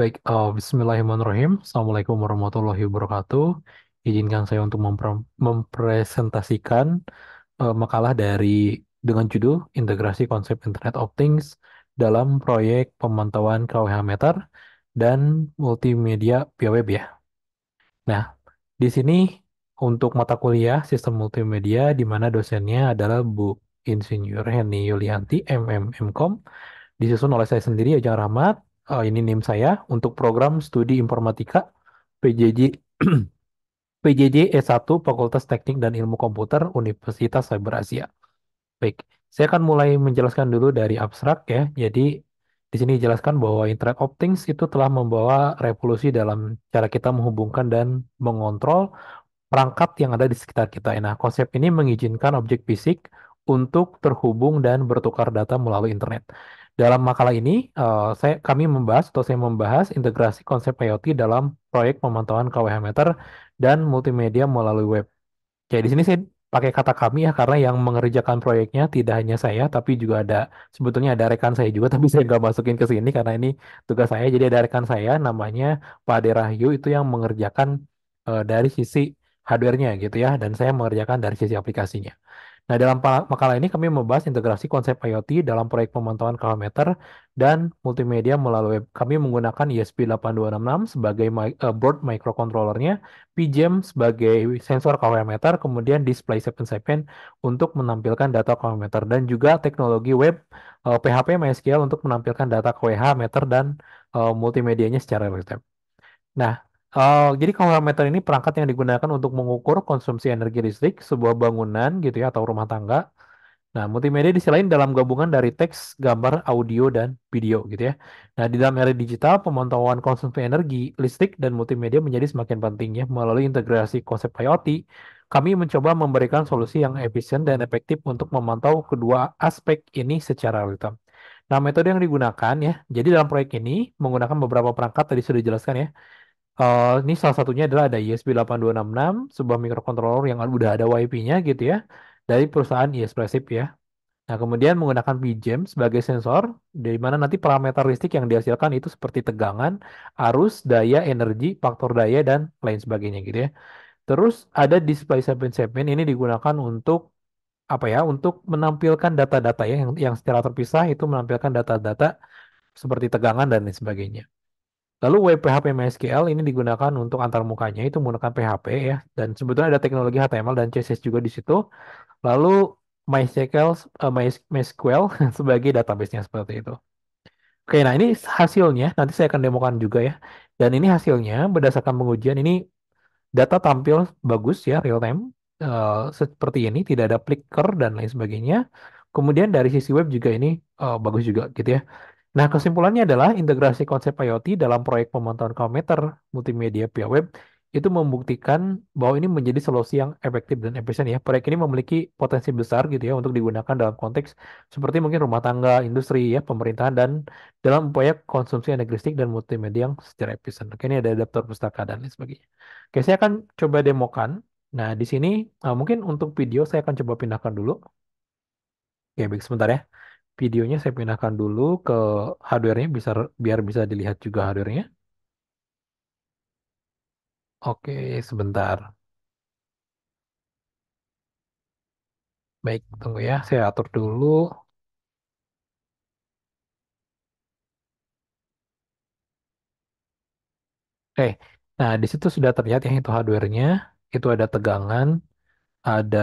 Baik, Bismillahirrahmanirrahim. Assalamualaikum warahmatullahi wabarakatuh. Izinkan saya untuk mempresentasikan makalah dengan judul Integrasi Konsep Internet of Things dalam proyek pemantauan KWH meter dan multimedia via web ya. Nah, di sini untuk mata kuliah Sistem Multimedia di mana dosennya adalah Bu Insinyur Heni Yulianti, MMM.Com. Disusun oleh saya sendiri, Ujang Rahmat. Ini NIM saya untuk program studi informatika PJJ PJJ S1 Fakultas Teknik dan Ilmu Komputer Universitas Cyber Asia. Baik, saya akan mulai menjelaskan dulu dari abstrak ya. Jadi di sini dijelaskan bahwa Internet of Things itu telah membawa revolusi dalam cara kita menghubungkan dan mengontrol perangkat yang ada di sekitar kita. Nah, konsep ini mengizinkan objek fisik untuk terhubung dan bertukar data melalui internet. Dalam makalah ini, kami membahas atau saya membahas integrasi konsep IoT dalam proyek pemantauan KWH meter dan multimedia melalui web. Oke, di sini saya pakai kata kami ya karena yang mengerjakan proyeknya tidak hanya saya, tapi juga sebetulnya ada rekan saya juga, tapi saya nggak masukin ke sini karena ini tugas saya. Jadi ada rekan saya namanya Pak Ade Rahyu itu yang mengerjakan dari sisi hardware-nya gitu ya, dan saya mengerjakan dari sisi aplikasinya. Nah, dalam makalah ini kami membahas integrasi konsep IoT dalam proyek pemantauan meter dan multimedia melalui web. Kami menggunakan ESP8266 sebagai board microcontrollernya, PGEM sebagai sensor meter, kemudian display 77 untuk menampilkan data meter, dan juga teknologi web PHP MySQL untuk menampilkan data KWH meter dan multimedianya secara real time. Nah, jadi kalorimeter ini perangkat yang digunakan untuk mengukur konsumsi energi listrik sebuah bangunan gitu ya atau rumah tangga. Nah, multimedia di sisi lain dalam gabungan dari teks, gambar, audio, dan video gitu ya. Nah, di dalam era digital, pemantauan konsumsi energi, listrik, dan multimedia menjadi semakin penting ya. Melalui integrasi konsep IoT, kami mencoba memberikan solusi yang efisien dan efektif untuk memantau kedua aspek ini secara real time. Nah, metode yang digunakan ya, jadi dalam proyek ini menggunakan beberapa perangkat tadi sudah dijelaskan ya. Ini salah satunya adalah ada ESP8266, sebuah microcontroller yang udah ada WiFi-nya gitu ya, dari perusahaan Espressif ya. Nah, kemudian menggunakan PGEM sebagai sensor, di mana nanti parameter listrik yang dihasilkan itu seperti tegangan, arus, daya, energi, faktor daya, dan lain sebagainya gitu ya. Terus ada display 77 ini digunakan untuk apa ya? Untuk menampilkan data-data ya, yang secara terpisah itu menampilkan data-data seperti tegangan dan lain sebagainya. Lalu web PHP MySQL ini digunakan untuk antarmukanya itu menggunakan PHP ya, dan sebetulnya ada teknologi HTML dan CSS juga di situ. Lalu MySQL MySQL sebagai database-nya seperti itu. Oke, nah ini hasilnya nanti saya akan demokan juga ya. Dan ini hasilnya berdasarkan pengujian ini data tampil bagus ya real time seperti ini, tidak ada flicker dan lain sebagainya. Kemudian dari sisi web juga ini bagus juga gitu ya. Nah, kesimpulannya adalah integrasi konsep IoT dalam proyek pemantauan kilometer multimedia via web itu membuktikan bahwa ini menjadi solusi yang efektif dan efisien ya. Proyek ini memiliki potensi besar gitu ya untuk digunakan dalam konteks seperti mungkin rumah tangga, industri ya, pemerintahan dan dalam upaya konsumsi energi listrik dan multimedia yang secara efisien. Oke, ini ada daftar pustaka dan lain sebagainya. Oke, saya akan coba demokan. Nah, di sini mungkin untuk video saya akan coba pindahkan dulu. Oke, baik sebentar ya. Videonya saya pindahkan dulu ke hardware-nya biar bisa dilihat juga hardware-nya. Oke, sebentar. Baik, tunggu ya. Saya atur dulu. Oke. Nah, di situ sudah terlihat yang itu hardware-nya. Itu ada tegangan, ada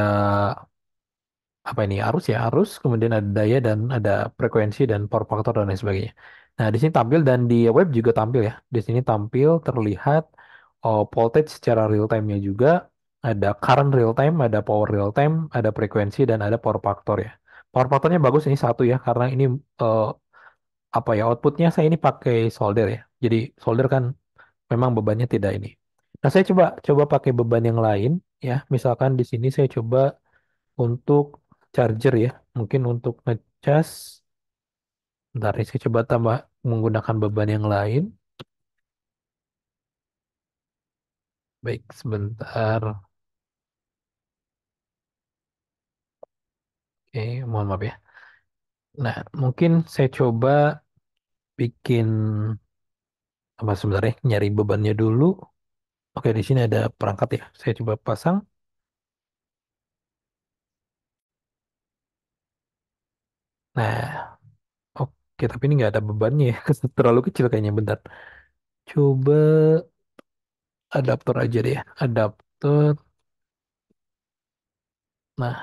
apa ini arus ya arus, kemudian ada daya dan ada frekuensi dan power factor dan lain sebagainya. Nah, di sini tampil dan di web juga tampil ya. Di sini tampil terlihat voltage secara real time-nya juga, ada current real time, ada power real time, ada frekuensi dan ada power factor ya. Power factornya bagus ini satu ya karena ini eh, apa ya outputnya saya ini pakai solder ya. Jadi solder kan memang bebannya tidak ini. Nah, saya coba coba pakai beban yang lain ya. Misalkan di sini saya coba untuk charger ya. Mungkin untuk ngecas. Bentar, ini saya coba tambah menggunakan beban yang lain. Baik, sebentar. Oke, mohon maaf ya. Nah, mungkin saya coba bikin Apa sebenarnya nyari bebannya dulu. Oke, di sini ada perangkat ya. Saya coba pasang. Nah, oke, tapi ini nggak ada bebannya ya. Terlalu kecil kayaknya. Bentar. Coba adaptor aja deh. Adaptor. Nah,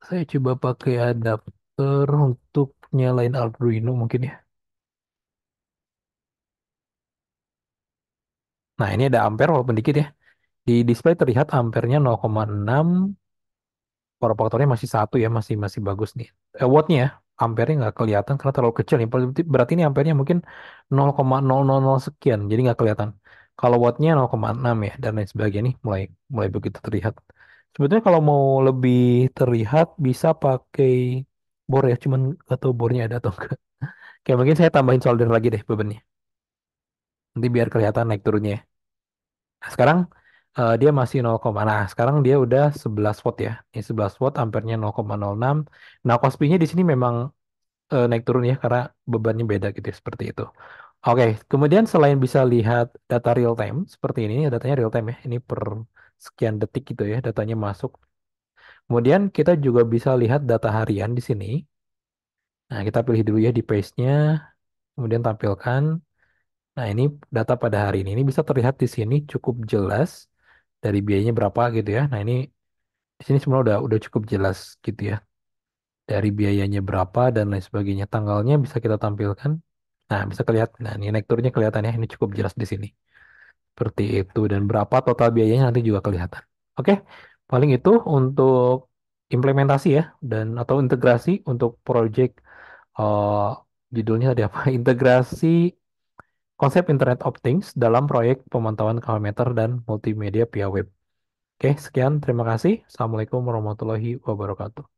saya coba pakai adapter untuk nyalain Arduino mungkin ya. Nah, ini ada ampere walaupun dikit ya. Di display terlihat ampernya 0,6, power faktornya masih satu ya, masih masih bagus nih. Wattnya ya, ampernya nggak kelihatan karena terlalu kecil nih. Berarti ini ampernya mungkin 0,000 sekian, jadi nggak kelihatan. Kalau wattnya 0,6 ya dan lain sebagainya nih mulai mulai begitu terlihat. Sebetulnya kalau mau lebih terlihat bisa pakai bor ya, cuman nggak tahu bornya ada atau enggak. Kayak mungkin saya tambahin solder lagi deh bebannya. Nanti biar kelihatan naik turunnya ya. Nah, sekarang dia masih 0, nah sekarang dia udah 11 watt ya. Ini 11 watt ampernya 0,06. Nah, Kospi-nya di sini memang naik turun ya karena bebannya beda gitu ya, seperti itu. Oke, kemudian selain bisa lihat data real time seperti ini datanya real time ya. Ini per sekian detik gitu ya datanya masuk. Kemudian kita juga bisa lihat data harian di sini. Nah, kita pilih dulu ya di paste-nya, kemudian tampilkan. Nah, ini data pada hari ini. Ini bisa terlihat di sini cukup jelas dari biayanya berapa gitu ya. Nah, ini di sini semua udah cukup jelas gitu ya. Dari biayanya berapa dan lain sebagainya. Tanggalnya bisa kita tampilkan. Nah, bisa kelihatan. Nah, ini naik turunnya kelihatan ya. Ini cukup jelas di sini. Seperti itu dan berapa total biayanya nanti juga kelihatan. Oke, paling itu untuk implementasi ya dan atau integrasi untuk project eh, judulnya tadi apa? Integrasi konsep Internet of Things dalam proyek pemantauan kalorimeter dan multimedia via web. Oke, sekian. Terima kasih. Assalamualaikum warahmatullahi wabarakatuh.